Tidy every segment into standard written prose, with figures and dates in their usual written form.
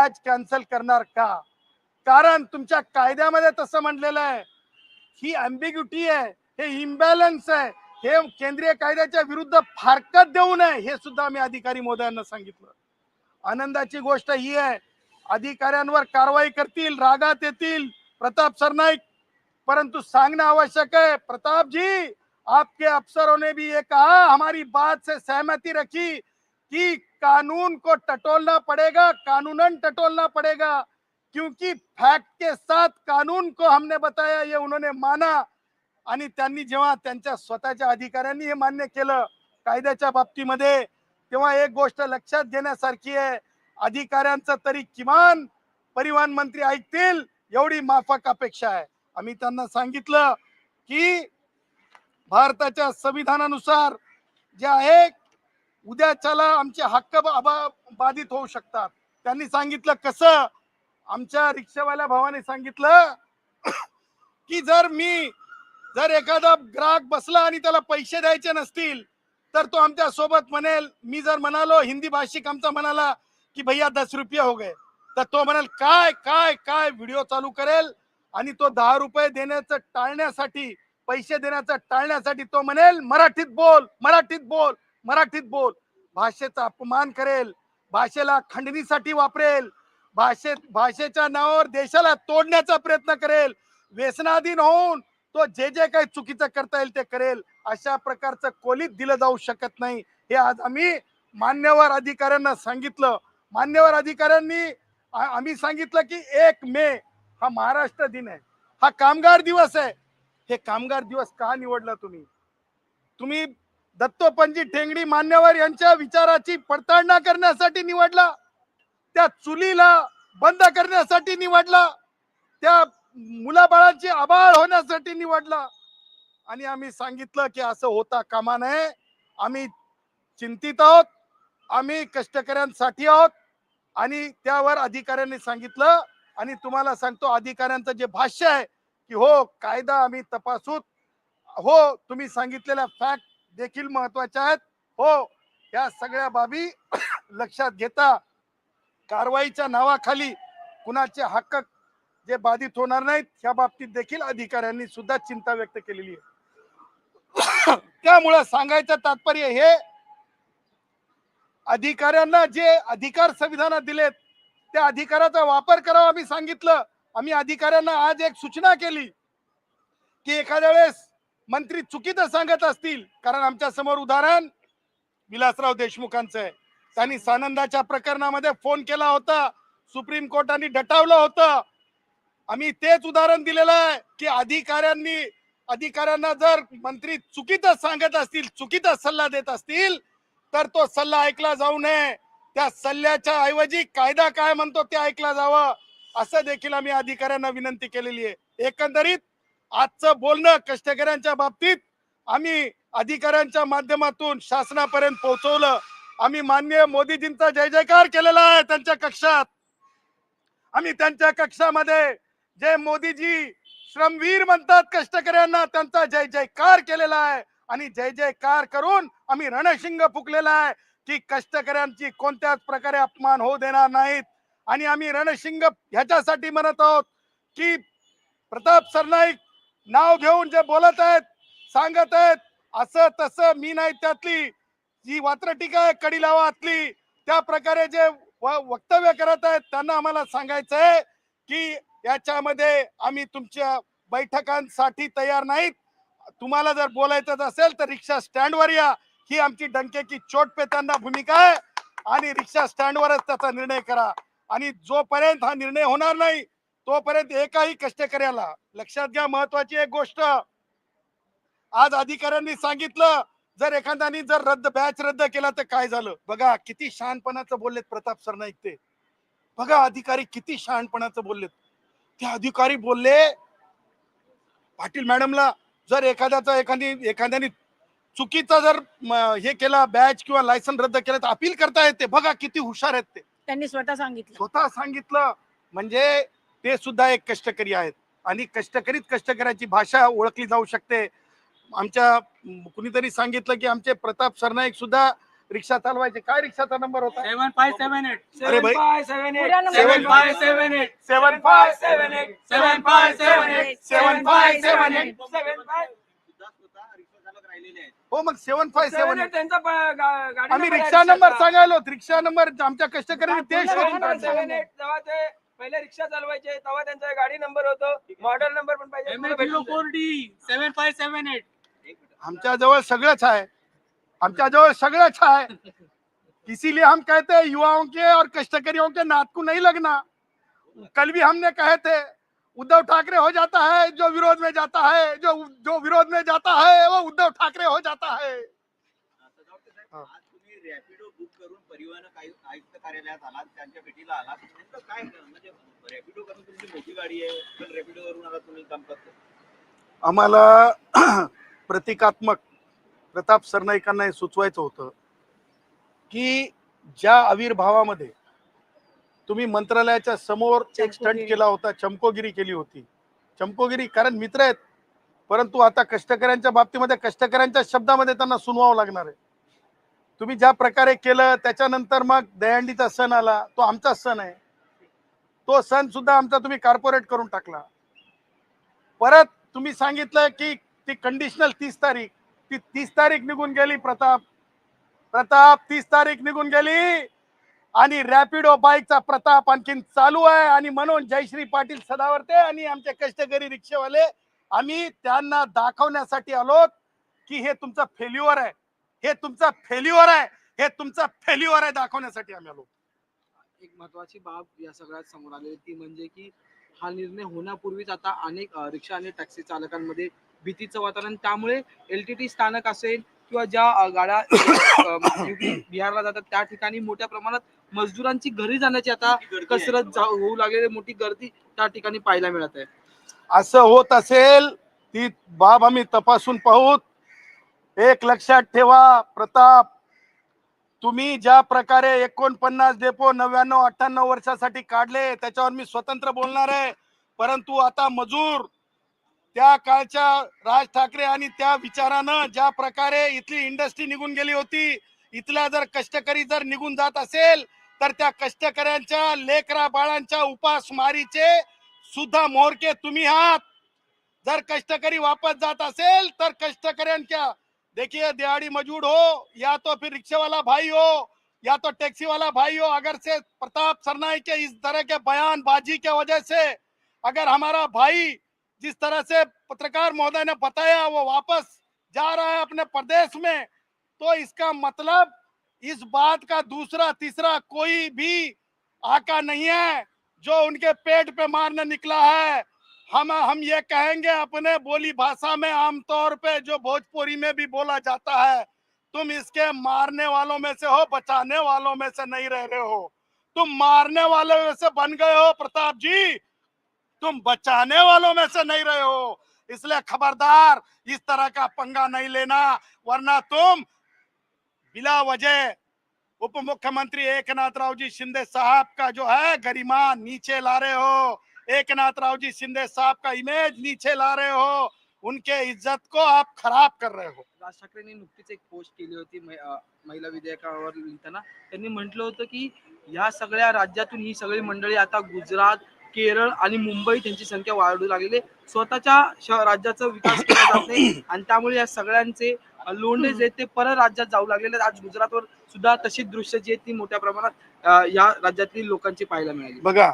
Batch cancel करणार का? कारण तुमच्या कायद्यामध्ये तसं म्हटलेलं आहे, ही अँबिग्युटी आहे, हे इम्बॅलन्स आहे, हे केंद्रीय कायद्याच्या विरुद्ध फारकत देऊ नये, हे सुद्धा आम्ही अधिकारी महोदयांना सांगितलं. आनंदाची गोष्ट ही आहे, अधिकाऱ्यांवर कारवाई करतील, रागात येतील प्रताप सरनाईक, परंतु सांगना आवश्यक है, प्रताप जी आपके अफसरों ने भी ये कहा, हमारी बात से सहमति रखी कि कानून को टटोलना पड़ेगा, कानूनन टटोलना पड़ेगा, क्योंकि फैक्ट के साथ कानून को हमने बताया, ये उन्होंने माना. आणि त्यांनी जेव्हा त्यांच्या स्वतःच्या अधिकाऱ्यांनी हे मान्य केलं कायद्याच्या बाबतीमध्ये, तेव्हा एक गोष्ट लक्षात घेण्यासारखी आहे, अधिकाऱ्यांचं तरी किमान परिवहन मंत्री ऐकतील एवढी माफक अपेक्षा आहे. आम्ही त्यांना सांगितलं की भारताच्या संविधानानुसार जे आहे उद्याच्याला आमचे हक्क बाधित होऊ शकतात. त्यांनी सांगितलं कसं, आमच्या रिक्षावाल्या भावाने सांगितलं की जर एखादा ग्राहक बसला आणि त्याला पैसे द्यायचे नसतील तर तो आमच्या सोबत म्हणेल, मी जर म्हणालो हिंदी भाषिक आमचा म्हणाला की भैया 10 रुपये हो गए, तर तो म्हणाल काय काय काय, व्हिडिओ चालू करेल आणि तो 10 रुपये देण्याचं टाळण्यासाठी, पैसे देण्याचं टाळण्यासाठी तो म्हणेल मराठीत बोल, मराठीत बोल, मराठीत बोल. भाषेचा अपमान करेल, भाषेला खंडणीसाठी वापरेल, भाषेच्या नावावर देशाला तोडण्याचा प्रयत्न करेल, व्यसनाधीन होऊन तो जे जे काही चुकीचं करता येईल ते करेल. अशा प्रकारचं कोलीत दिलं जाऊ शकत नाही, हे आज आम्ही मान्यवर अधिकाऱ्यांना सांगितलं. मान्यवर अधिकाऱ्यांनी आम्ही सांगितलं की 1 मे हा महाराष्ट्र दिन आहे, हा कामगार दिवस आहे. हे कामगार दिवस का निवडला तुम्ही दत्तोपंत ठेंगडी मान्यवर यांच्या विचाराची पडताळणी करण्यासाठी निवडला, त्या चुलीला बंद करण्यासाठी निवडला, त्या मुलाबाळांची आबाळ होण्यासाठी निवडला. आणि आम्ही सांगितलं की असं होता कामा नये, आम्ही चिंतित आहोत, आम्ही कष्टकऱ्यांसाठी आहोत. आणि त्यावर अधिकाऱ्यांनी सांगितलं, आणि तुम्हाला सांगतो अधिकाऱ्यांचं जे भाष्य आहे की हो कायदा आम्ही तपासूत, हो तुम्ही सांगितलेल्या फॅक्ट देखील महत्वाच्या आहेत, हो या सगळ्या बाबी लक्षात घेता कारवाईच्या नावाखाली कुणाचे हक्क जे बाधित होणार नाहीत या बाबतीत देखील अधिकाऱ्यांनी सुद्धा चिंता व्यक्त केलेली आहे. त्यामुळे सांगायचं तात्पर्य हे, अधिकाऱ्यांना जे अधिकार संविधानात दिलेत त्या अधिकाराचा वापर करावा आम्ही सांगितलं. आम्ही अधिकाऱ्यांना आज एक सूचना केली की एखाद्या वेळेस मंत्री चुकीचं सांगत असतील, कारण आमच्या समोर उदाहरण विलासराव देशमुखांचं आहे, त्यांनी सानंदाच्या प्रकरणामध्ये फोन केला होता, सुप्रीम कोर्टाने डटावलं होतं. आम्ही तेच उदाहरण दिलेलं आहे की अधिकाऱ्यांना जर मंत्री चुकीचं सांगत असतील, चुकीचा सल्ला देत असतील तर तो सल्ला ऐकला जाऊ नये, त्या सल्ल्याच्या ऐवजी कायदा काय म्हणतो ते ऐकला जावं, असं देखील आम्ही अधिकाऱ्यांना विनंती केलेली आहे. एकंदरीत आजचं बोलणं कष्टकऱ्यांच्या बाबतीत आम्ही अधिकाऱ्यांच्या माध्यमातून शासनापर्यंत पोहोचवलं. आम्ही माननीय मोदीजींचा जय जयकार केलेला आहे त्यांच्या कक्षात. आम्ही त्यांच्या कक्षामध्ये जे मोदीजी श्रमवीर म्हणतात कष्टकऱ्यांना, त्यांचा जय जयकार केलेला आहे. आणि जय जयकार करून आम्ही रणशिंग फुकलेला आहे की कष्टकऱ्यांची कोणत्याच प्रकारे अपमान होऊ देणार नाहीत. आणि आम्ही रणशिंग ह्याच्यासाठी म्हणत आहोत की प्रताप सरनाईक नाव घेऊन जे बोलत आहेत, सांगत आहेत असं तसं, मी नाही त्यातली जी वात्रटिका आहे कडी लावातली, त्या प्रकारे जे वक्तव्य करत आहेत त्यांना आम्हाला सांगायचं आहे की याच्यामध्ये आम्ही तुमच्या बैठकांसाठी तयार नाहीत. तुम्हाला जर बोलायचं असेल तर रिक्षा स्टँडवर या, ही आमची डंकेची चोट पेताना भूमिका आहे. आणि रिक्षा स्टँडवरच त्याचा निर्णय करा. आणि जोपर्यंत हा निर्णय होणार नाही तोपर्यंत एकाही कष्टकऱ्याला, लक्षात घ्या महत्वाची एक गोष्ट, आज अधिकाऱ्यांनी सांगितलं जर एखाद्याने बॅच रद्द केला तर काय झालं. बघा किती शहाणपणाचं बोललेत प्रताप सरनाईक, ते बघा अधिकारी किती शहाणपणाचं बोललेत. ते अधिकारी बोलले पाटील मॅडमला, जर एखाद्याने चुकीचा जर हे केला, बॅच किंवा लायसन रद्द केलं तर अपील करता येते. बघा किती हुशार आहेत ते, त्यांनी स्वतः सांगितलं. म्हणजे ते सुद्धा एक कष्टकरी आहेत आणि कष्टकऱ्याची भाषा ओळखली जाऊ शकते. आमच्या कुणीतरी सांगितलं की आमचे प्रताप सरनाईक सुद्धा रिक्षा चालवायचे. काय रिक्षाचा नंबर होता? 7578 अरे भाई 7578 7578 7578 हो मग 757 त्यांचा गाडी आम्ही रिक्षा नंबर सांगायलो. रिक्षा नंबर आमच्या कष्टकरी ते शोधून काढले. 778 जेव्हा ते पहिले रिक्षा चालवायचे तेव्हा त्यांचा गाडी नंबर होतो, मॉडेल नंबर पण पाहिजे. आमच्या जवळ सगळंच आहे, आमच्या जवळ सगळंच है। इसीलिए हम कहते हैं युवाओं के और कष्टकरियों के नात को नहीं लगना। कल भी हमने कहे थे उद्धव ठाकरे हो जाता है जो विरोध में जाता है, जो विरोध में जाता है वो उद्धव ठाकरे हो जाता है। रॅपिडो बुक करून परिवहन आयुक्त कार्यालयात आलात, त्यांच्या भेटीला आलात, नेमकं काय म्हणजे रॅपिडो करून तुमची मोठी गाडी आहे पण रॅपिडो वरून आलात तुम्ही काम करता? आम्हाला प्रतिकात्मक प्रताप सरनाईकांना हे सुचवायचं होतं की ज्या आविर्भावामध्ये तुम्ही मंत्रालयाच्या समोर एक स्टंट केला होता, चमकोगिरी केली होती, चमकोगिरी कारण मित्र आहेत, परंतु आता कष्टकऱ्यांच्या बाबतीमध्ये कष्टकऱ्यांच्या शब्दामध्ये त्यांना सुनवावं लागणार आहे। तुम्ही ज्या प्रकारे केलं त्याच्यानंतर मग दहीहंडीचा सण आला, तो आमचा सण आहे, तो सण सुद्धा आमचा तुम्ही कॉर्पोरेट करून टाकला। परत तुम्ही सांगितलं की ती कंडिशनल 30 तारीख, ती 30 तारीख निघून गेली। प्रताप 30 तारीख निघून गेली आणि रॅपिडो बाईकचा प्रताप आणखीन चालू आहे। आणि म्हणून जयश्री पाटील सदावर्ते आणि आमचे कष्टकरी रिक्षावाले आम्ही त्यांना दाखवण्यासाठी आलोत की हे तुमचं फेल्युअर आहे, हे तुमचं फेल्युअर आहे, हे तुमचं फेल्युअर आहे दाखवण्यासाठी आम्ही आलो। एक महत्वाची बाब या सगळ्यात समोर आलेली ती म्हणजे की हा निर्णय होण्यापूर्वीच आता अनेक रिक्षा आणि टॅक्सी चालकांमध्ये भीतीचं वातावरण, त्यामुळे LTT स्थानक असेल किंवा ज्या गाड्या बिहारला जातात त्या ठिकाणी मोठ्या प्रमाणात मजदुरांची घरी जाण्याची आता कसरत होऊ लागलेली मोठी गर्दी त्या ठिकाणी पाहायला मिळत आहे। असं होत असेल ती बाब आम्ही तपासून पाहू। एक लक्षात ठेवा प्रताप, तुम्ही ज्या प्रकारे 49 डेपो 99-98 वर्षासाठी काढले त्याच्यावर मी स्वतंत्र बोलणार आहे, परंतु आता मजूर त्या काळच्या राज ठाकरे आणि त्या विचारानं ज्या प्रकारे इथली इंडस्ट्री निघून गेली होती, इथल्या जर कष्टकरी जर निघून जात असेल तर त्या कष्टकऱ्यांच्या लेकरा बाळांच्या उपासमारीचे सुद्धा मोहरके तुम्ही आहात। जर कष्टकरी वापस जात असेल तर कष्टकऱ्यांच्या, देखिए दिहाड़ी मजदूर हो या तो फिर रिक्शा वाला भाई हो या तो टैक्सी वाला भाई हो, अगर से प्रताप सरनाईक के इस तरह के बयानबाजी के वजह से अगर हमारा भाई जिस तरह से पत्रकार महोदय ने बताया वो वापस जा रहा है अपने प्रदेश में, तो इसका मतलब इस बात का दूसरा तीसरा कोई भी आका नहीं है जो उनके पेट पे मारने निकला है। हम ये कहेंगे अपने बोली भाषा में, आमतौर पे जो भोजपुरी में भी बोला जाता है, तुम इसके मारने वालों में से हो, बचाने वालों में से नहीं रह रहे हो। तुम मारने वालों में से बन गए हो प्रताप जी, तुम बचाने वालों में से नहीं रहे हो। इसलिए खबरदार इस तरह का पंगा नहीं लेना, वरना तुम बिला वजह उप मुख्यमंत्री एकनाथ राव जी शिंदे साहब का जो है गरिमा नीचे ला रहे हो, एकनाथ राव जी शिंदे साहब का इमेज नीचे ला रहे हो, उनके इज्जत को आप खराब कर रहे हो। राज ठाकरेंनी नुकतीच एक पोस्ट केली होती महिला विधेयकावर लिहिताना, त्यांनी म्हटलं होतं की या सगळ्या राज्यातून ही सगळी मंडळी आता गुजरात, केरळ आणि मुंबई त्यांची संख्या वाढू लागलेली, स्वतःच्या राज्याचा विकास केला जात नाही आणि त्यामुळे या सगळ्यांचे लोंढे जे ते परत राज्यात जाऊ लागलेले। आज गुजरातवर सुद्धा तशीच दृश्य जी ती मोठ्या प्रमाणात या राज्यातील लोकांची पाहायला मिळाली। बघा,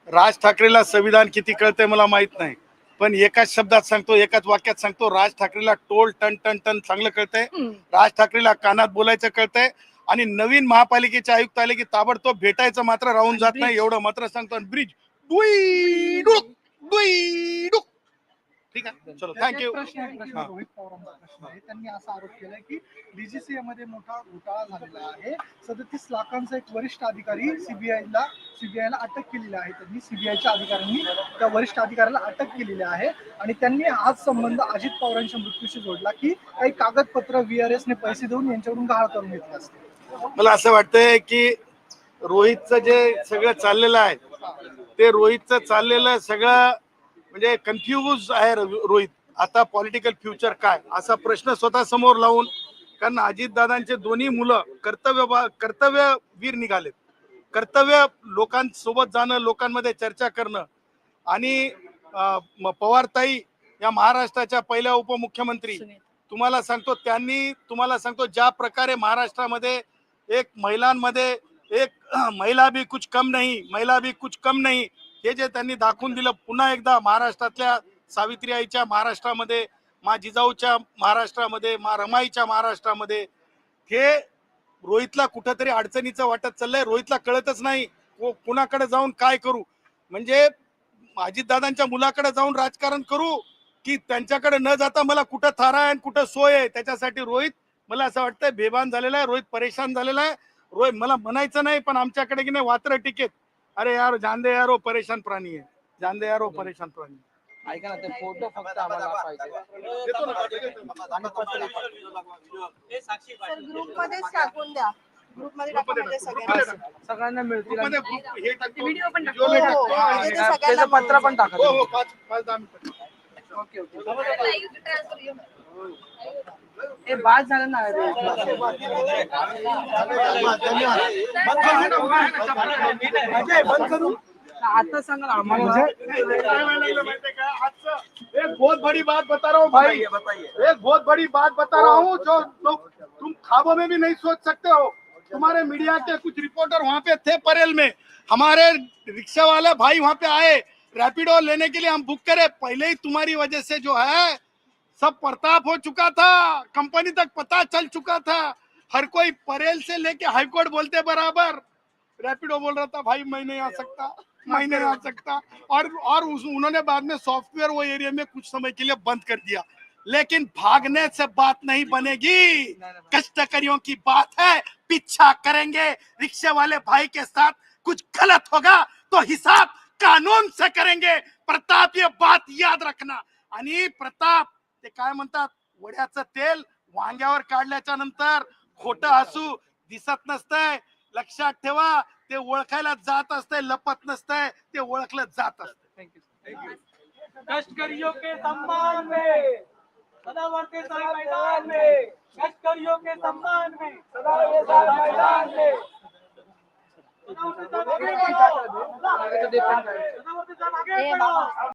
राज ठाकरेला संविधान किती कळते मला माहित नाही, पण एकाच शब्दात सांगतो, एकाच वाक्यात सांगतो, राज ठाकरेला टोल टन टन टन चांगलं कळतंय, राज ठाकरेला कानात बोलायचं कळतंय आणि नवीन महापालिकेचे आयुक्त आले की ताबडतोब भेटायचं मात्र राहून जात नाही, एवढं मात्र सांगतो। ब्रिज ठीक आहे, चलो थँक्यू। रोहित पवारांचा प्रश्न आहे, त्यांनी असा आरोप केलाय की DGCA मध्ये मोठा घोटाळा झालेला आहे, 37 लाखांचा एक वरिष्ठ अधिकारी सीबीआयला अटक केलेली आहे। त्यांनी सीबीआयच्या अधिकाऱ्यांनी त्या वरिष्ठ अधिकाऱ्याला अटक केलेली आहे आणि त्यांनी हाच संबंध अजित पवारांच्या मृत्यूशी जोडला की काही कागदपत्र VRS ने पैसे देऊन यांच्याकडून गहाळ करून घेतले असते। मला असं वाटतंय की रोहितचं जे सगळं चाललेलं आहे ते रोहितचं चाललेलं सगळं म्हणजे कन्फ्यूज आहे। रोहित आता पॉलिटिकल फ्युचर काय असा प्रश्न स्वतः समोर लावून कारण अजितदादांचे दोन्ही मुलं कर्तव्यवीर निघालेत. कर्तव्य लोकांसोबत जाणं, लोकांमध्ये चर्चा करणं. आणि पवारताई या महाराष्ट्राच्या पहिल्या उपमुख्यमंत्री, तुम्हाला सांगतो ज्या प्रकारे महाराष्ट्रामध्ये एक महिलांमध्ये एक महिला भी कुछ कम नहीं हे जे त्यांनी दाखवून दिलं, पुन्हा एकदा महाराष्ट्रातल्या सावित्रीआईच्या महाराष्ट्रामध्ये, मा जिजाऊच्या महाराष्ट्रामध्ये, मा रमाईच्या महाराष्ट्रामध्ये, हे रोहितला कुठंतरी अडचणीचं वाटत चाललंय. रोहितला कळतच नाही कुणाकडे जाऊन काय करू. म्हणजे अजितदादांच्या मुलाकडे जाऊन राजकारण करू की त्यांच्याकडे न जाता मला कुठं थारा आहे आणि कुठं सोय आहे. त्याच्यासाठी रोहित, मला असं वाटतंय, बेभान झालेला आहे. रोहित परेशान झालेला आहे. रोहित, मला म्हणायचं नाही पण आमच्याकडे की नाही वात्र टिकेत. अरे यार जान दे यार, वो परेशान प्राणी आहे. जान दे यार, वो परेशान प्राणी. ऐका ना, ते फोटो फक्त आम्हाला पाहिजे. सर ग्रुपमध्येच टाकून द्या. ग्रुपमध्ये टाका म्हणजे सगळ्यांना. सगळ्यांना मिळतील. ग्रुपमध्ये ग्रुप हे टाकतो. व्हिडिओ पण टाकतो. व्हिडिओ टाकतो. हो, म्हणजे ते त्याचं सगळ्यांना पत्र पण टाका. हो हो, 5-10 मिनिटं. ओके हे बाद झालं ना. आता सांगा आम्हाला. एक बहुत बड़ी बात बता रहा हूँ भाई, एक बहुत बड़ी बात बता रहा हूँ जो लोग तुम ख्वाबों में भी नहीं सोच सकते हो. तुम्हारे मीडिया के कुछ रिपोर्टर वहाँ पे थे परेल में, हमारे रिक्शा वाले भाई वहाँ पे आए, रैपिडो लेने के लिए हम बुक करे. पहले ही तुम्हारी वजह से जो है सब प्रताप हो चुका था, कंपनी तक पता चल चुका था. हर कोई परेल से लेके हाईकोर्ट बोलते बराबर. रैपिडो बोल रहा था भाई मैं नहीं आ सकता, और उन्होंने बाद में सॉफ्टवेयर वो एरिया में कुछ समय के लिए बंद कर दिया. लेकिन भागने से बात नहीं बनेगी, कष्टकरियों की बात है, पीछा करेंगे. रिक्शे वाले भाई के साथ कुछ गलत होगा तो हिसाब कानून से करेंगे. प्रताप, ये बात याद रखना. आणि प्रताप, ते काय म्हणतात, वड्याचं तेल वांग्यावर काढल्याच्या नंतर खोटं हसू दिसत नसतंय. लक्षात ठेवा, ते ओळखायला जात असतंय, लपत नसतंय, ते ओळखलं जात असतंय. थँक्यू. कष्टकरियों के सम्मान में सदा बढ़ते साथ मैदान में, कष्टकरियों के सम्मान में सदा बढ़ते साथ मैदान में, सदा बढ़ते साथ आगे बढ़ो.